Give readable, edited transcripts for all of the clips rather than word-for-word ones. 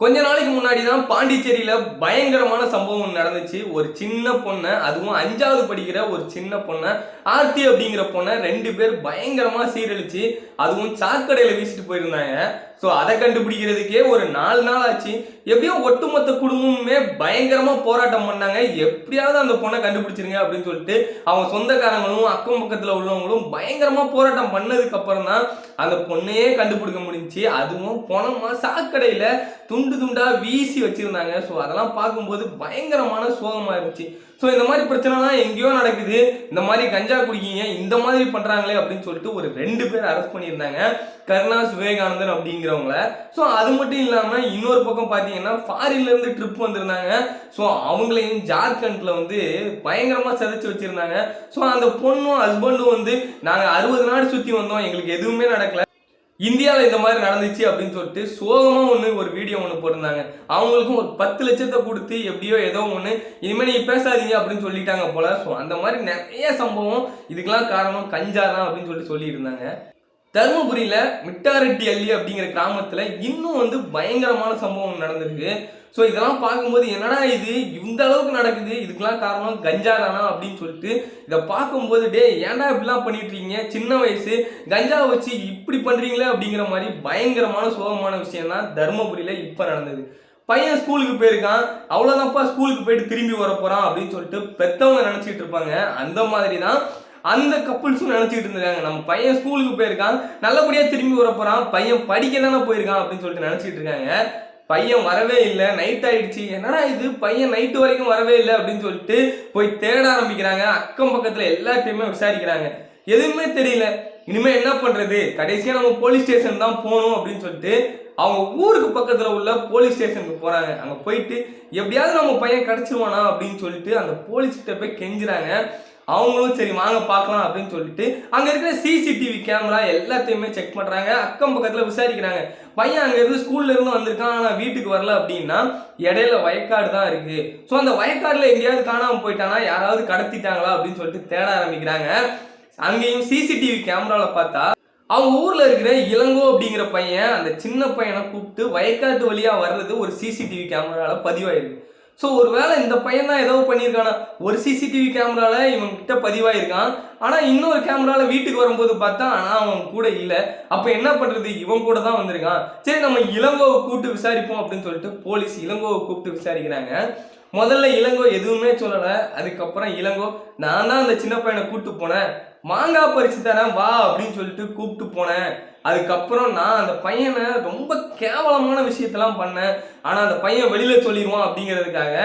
கொஞ்ச நாளைக்கு முன்னாடி தான் பாண்டிச்சேரியில பயங்கரமான சம்பவம் நடந்துச்சு. ஒரு சின்ன பொண்ண, அதுவும் 5வது படிக்கிற ஒரு சின்ன பொண்ண, ஆர்த்தி அப்படிங்கிற பொண்ண 2 பேர் பயங்கரமா சீரழிச்சு, அதுவும் சாக்கடையில வீசிட்டு போயிருந்தாங்க. ஸோ அதை கண்டுபிடிக்கிறதுக்கே ஒரு 4 நாள் ஆச்சு. எப்படியோ ஒட்டுமொத்த குடும்பமுமே பயங்கரமா போராட்டம் பண்ணாங்க. எப்படியாவது அந்த பொண்ணை கண்டுபிடிச்சிருங்க அப்படின்னு சொல்லிட்டு அவங்க சொந்தக்காரங்களும் அக்கம் பக்கத்தில் உள்ளவங்களும் பயங்கரமா போராட்டம் பண்ணதுக்கு அப்புறம் தான் அந்த பொண்ணையே கண்டுபிடிக்க முடிஞ்சுச்சு. அதுவும் பணமா சாக்கடையில துண்டு துண்டா வீசி வச்சிருந்தாங்க. ஸோ அதெல்லாம் பார்க்கும்போது பயங்கரமான சோகமா இருந்துச்சு. ஸோ இந்த மாதிரி பிரச்சனைலாம் எங்கேயோ நடக்குது, இந்த மாதிரி கஞ்சா குடிக்கீங்க, இந்த மாதிரி பண்றாங்களே அப்படின்னு சொல்லிட்டு ஒரு 2 பேர் அரெஸ்ட் பண்ணியிருந்தாங்க, கருணாஸ் விவேகானந்தன் அப்படிங்கிறவங்கள. ஸோ அது மட்டும் இல்லாம இன்னொரு பக்கம் பார்த்தீங்கன்னா ஃபாரின்ல இருந்து ட்ரிப் வந்திருந்தாங்க. ஸோ அவங்களையும் ஜார்க்கண்ட்ல வந்து பயங்கரமா சிதைச்சு வச்சிருந்தாங்க. ஸோ அந்த பொண்ணும் ஹஸ்பண்டும் வந்து நாங்கள் 60 நாடு சுற்றி வந்தோம், எங்களுக்கு எதுவுமே நடக்கல, இந்தியாவில் இந்த மாதிரி நடந்துச்சு அப்படின்னு சொல்லிட்டு சோகமாக ஒரு வீடியோ போட்டிருந்தாங்க. அவங்களுக்கும் ஒரு 10 லட்சத்தை கொடுத்து எப்படியோ ஏதோ இனிமேல் நீ பேசாதீங்க அப்படின்னு சொல்லிட்டாங்க போல. ஸோ அந்த மாதிரி நிறைய சம்பவம், இதுக்கெல்லாம் காரணம் கஞ்சா தான் அப்படின்னு சொல்லிட்டு இருந்தாங்க. தருமபுரியில மிட்டாரெட்டி அள்ளி அப்படிங்கிற கிராமத்தில் இன்னும் பயங்கரமான சம்பவம் நடந்திருக்கு. ஸோ இதெல்லாம் பார்க்கும்போது என்னடா இது இந்த அளவுக்கு நடக்குது, இதுக்கெல்லாம் காரணம் கஞ்சா தானா அப்படின்னு சொல்லிட்டு இதை பார்க்கும்போது ஏன்டா இப்படிலாம் பண்ணிட்டு இருக்கீங்க, சின்ன வயசு கஞ்சா வச்சு இப்படி பண்றீங்களே அப்படிங்கிற மாதிரி பயங்கரமான சோகமான விஷயம் தான் தருமபுரியில இப்போ நடந்தது. பையன் ஸ்கூலுக்கு போயிருக்கான், அவ்வளோதான்ப்பா ஸ்கூலுக்கு போயிட்டு திரும்பி வர போறான் அப்படின்னு சொல்லிட்டு பெற்றவங்க நினச்சிட்டு இருப்பாங்க. அந்த மாதிரி தான் அந்த கப்புள்ஸும் நினச்சிக்கிட்டு இருந்தாங்க. நம்ம பையன் ஸ்கூலுக்கு போயிருக்கான், நல்லபடியாக திரும்பி வர போகிறான், பையன் படிக்க தானே போயிருக்கான் அப்படின்னு சொல்லிட்டு நினச்சிக்கிட்டு இருக்காங்க. பையன் வரவே இல்லை, நைட் ஆயிடுச்சு, என்னடா இது பையன் நைட்டு வரைக்கும் வரவே இல்லை அப்படின்னு சொல்லிட்டு போய் தேட ஆரம்பிக்கிறாங்க. அக்கம் பக்கத்தில் எல்லாத்தையுமே விசாரிக்கிறாங்க, எதுவுமே தெரியல. இனிமேல் என்ன பண்ணுறது, கடைசியாக நம்ம போலீஸ் ஸ்டேஷன் தான் போகணும் அப்படின்னு சொல்லிட்டு அவங்க ஊருக்கு பக்கத்தில் உள்ள போலீஸ் ஸ்டேஷனுக்கு போகிறாங்க. அங்கே போயிட்டு எப்படியாவது நம்ம பையன் கிடச்சிருவானா அப்படின்னு சொல்லிட்டு அந்த போலீஸ்கிட்ட போய் கெஞ்சுறாங்க. அவங்களும் சரி வாங்க பார்க்கலாம் அப்படின்னு சொல்லிட்டு அங்கே இருக்கிற சிசிடிவி கேமரா எல்லாத்தையுமே செக் பண்ணுறாங்க, அக்கம் பக்கத்தில் விசாரிக்கிறாங்க. பையன் அங்கேருந்து ஸ்கூல்ல இருந்து வந்திருக்கான், ஆனால் வீட்டுக்கு வரல அப்படின்னா இடையில வயக்காடு தான் இருக்கு. ஸோ அந்த வயக்காடில் எங்கேயாவது காணாமல் போயிட்டானா, யாராவது கடத்திட்டாங்களா அப்படின்னு சொல்லிட்டு தேட ஆரம்பிக்கிறாங்க. அங்கேயும் சிசிடிவி கேமராவில் பார்த்தா அவங்க ஊரில் இருக்கிற இளங்கோ அப்படிங்கிற பையன், அந்த சின்ன பையனை கூப்பிட்டு வயக்காட்டு வழியாக வர்றது ஒரு சிசிடிவி கேமராவில் பதிவாயிருக்கு. ஸோ ஒரு வேளை இந்த பையன் தான் ஏதோ பண்ணியிருக்கானா, ஒரு சிசிடிவி கேமராவில் இவன் கிட்ட பதிவாயிருக்கான், ஆனால் இன்னொரு கேமராவில் வீட்டுக்கு வரும்போது பார்த்தா ஆனால் அவன் கூட இல்லை. அப்போ என்ன பண்ணுறது, இவன் கூட தான் வந்திருக்கான், சரி நம்ம இளங்கோவை கூப்பிட்டு விசாரிப்போம் அப்படின்னு சொல்லிட்டு போலீஸ் இளங்கோவை கூப்பிட்டு விசாரிக்கிறாங்க. முதல்ல இளங்கோ எதுவுமே சொல்லலை. அதுக்கப்புறம் இளங்கோ, நான் தான் அந்த சின்ன பையனை கூப்பிட்டு போனேன், மாங்காய் பறிச்சு தரேன் வா அப்படின்னு சொல்லிட்டு கூப்பிட்டு போனேன். அதுக்கப்புறம் நான் அந்த பையனை ரொம்ப கேவலமான விஷயத்தெல்லாம் பண்ணேன், ஆனால் அந்த பையன் வெளியில சொல்லிடுவான் அப்படிங்கிறதுக்காக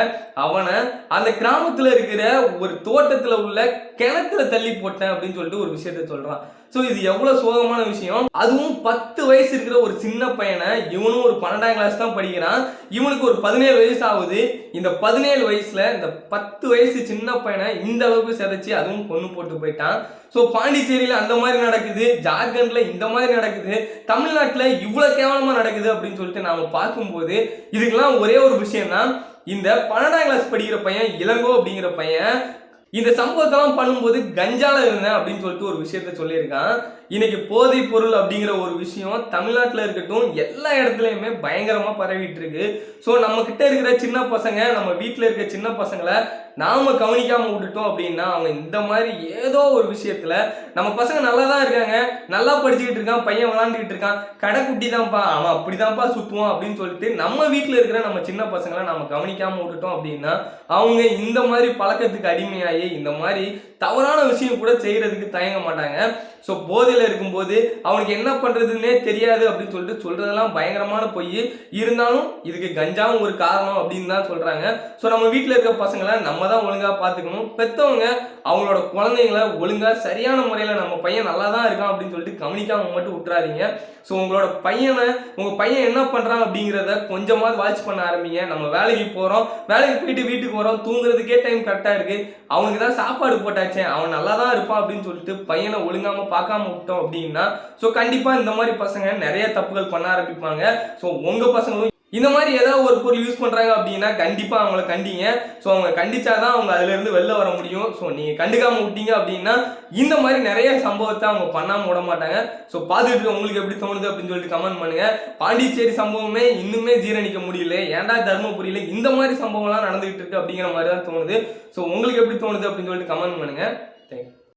அவனை அந்த கிராமத்தில் இருக்கிற ஒரு தோட்டத்தில் உள்ள கிணத்துல தள்ளி போட்டேன் அப்படின்னு சொல்லிட்டு ஒரு விஷயத்த சொல்றான். ஸோ இது எவ்வளோ சோகமான விஷயம். அதுவும் 10 வயசு இருக்கிற ஒரு சின்ன பையனை, இவனும் ஒரு 12ஆம் கிளாஸ் தான் படிக்கிறான், இவனுக்கு ஒரு 17 வயசு ஆகுது. இந்த 17 வயசுல இந்த 10 வயசு சின்ன பையனை இந்த அளவுக்கு சிதைச்சு அதுவும் கொண்டு போட்டு போயிட்டான். ஸோ பாண்டிச்சேரியில் அந்த மாதிரி நடக்குது, ஜார்க்கண்ட்ல இந்த மாதிரி நடக்குது, தமிழ்நாட்டில் இவ்வளோ கேவலமாக நடக்குது அப்படின்னு சொல்லிட்டு நாம் பார்க்கும்போது இதுக்கெல்லாம் ஒரே ஒரு விஷயம் தான், இந்த 12ஆம் கிளாஸ் படிக்கிற பையன் இளங்கோ அப்படிங்கிற பையன் இந்த சம்பவத்தெல்லாம் பண்ணும்போது கஞ்சால இருந்தேன் அப்படின்னு சொல்லிட்டு ஒரு விஷயத்த சொல்லியிருக்கான். இன்னைக்கு போதை பொருள் அப்படிங்கிற ஒரு விஷயம் தமிழ்நாட்டில் இருக்கட்டும் எல்லா இடத்துலையுமே பயங்கரமாக பரவிட்டு இருக்கு. ஸோ நம்ம கிட்ட இருக்கிற சின்ன பசங்க, நம்ம வீட்டில் இருக்கிற சின்ன பசங்களை நாம கவனிக்காம விட்டுட்டோம் அப்படின்னா அவங்க இந்த மாதிரி ஏதோ ஒரு விஷயத்துல, நம்ம பசங்க நல்லா தான் இருக்காங்க, நல்லா படிச்சுக்கிட்டு இருக்கான், பையன் விளாண்டுக்கிட்டு இருக்கான், கடைக்குட்டி தான்ப்பா அவன் அப்படிதான்ப்பா சுற்றுவான் அப்படின்னு சொல்லிட்டு நம்ம வீட்டில் இருக்கிற நம்ம சின்ன பசங்களை நம்ம கவனிக்காம விட்டுட்டோம் அப்படின்னா அவங்க இந்த மாதிரி பழக்கத்துக்கு அடிமையாகி இந்த மாதிரி தவறான விஷயம் கூட செய்யறதுக்கு தயங்க மாட்டாங்க. ஸோ போதையில் இருக்கும்போது அவனுக்கு என்ன பண்ணுறதுன்னே தெரியாது அப்படின்னு சொல்லிட்டு சொல்கிறதெல்லாம் பயங்கரமான பொய். இருந்தாலும் இதுக்கு கஞ்சாவும் ஒரு காரணம் அப்படின்னு தான் சொல்கிறாங்க. ஸோ நம்ம வீட்டில் இருக்கிற பசங்களை நம்ம தான் ஒழுங்காக பார்த்துக்கணும். பெற்றவங்க அவங்களோட குழந்தைங்களை ஒழுங்காக சரியான முறையில் நம்ம பையன் நல்லா தான் இருக்கான் அப்படின்னு சொல்லிட்டு கவனிக்காமல் மட்டும் விட்டுறாதீங்க. ஸோ உங்களோட பையனை, உங்கள் பையன் என்ன பண்ணுறான் அப்படிங்கிறத கொஞ்சமாவது வாட்ச் பண்ண ஆரம்பிங்க. நம்ம வேலைக்கு போகிறோம், வேலைக்கு போயிட்டு வீட்டுக்கு வரோம், தூங்குறதுக்கே டைம் கரெக்டாக இருக்குது, அவனுக்கு தான் சாப்பாடு போட்டாச்சே, அவன் நல்லா தான் இருப்பான் அப்படின்னு சொல்லிட்டு பையனை ஒழுங்காமல் பார்க்காம விட்டோம் அப்படின்னா ஸோ கண்டிப்பாக இந்த மாதிரி பசங்க நிறைய தப்புகள் பண்ண ஆரம்பிப்பாங்க. ஸோ உங்கள் பசங்களும் இந்த மாதிரி ஏதாவது ஒரு பொருள் யூஸ் பண்றாங்க அப்படின்னா கண்டிப்பா அவங்கள கண்டிங்க. ஸோ அவங்க கண்டிச்சாதான் அவங்க அதுல இருந்து வெளில வர முடியும். ஸோ நீங்க கண்டுக்காம விட்டீங்க அப்படின்னா இந்த மாதிரி நிறைய சம்பவத்தை அவங்க பண்ணாம விட மாட்டாங்க. ஸோ பார்த்துட்டு உங்களுக்கு எப்படி தோணுது அப்படின்னு சொல்லிட்டு கமெண்ட் பண்ணுங்க. பாண்டிச்சேரி சம்பவமே இன்னுமே ஜீரணிக்க முடியல, ஏன்டா தர்மபுரியில இந்த மாதிரி சம்பவம்லாம் நடந்துகிட்டு இருக்கு அப்படிங்கிற மாதிரி தான் தோணுது. ஸோ உங்களுக்கு எப்படி தோணுது அப்படின்னு சொல்லிட்டு கமெண்ட் பண்ணுங்க. தேங்க்யூ.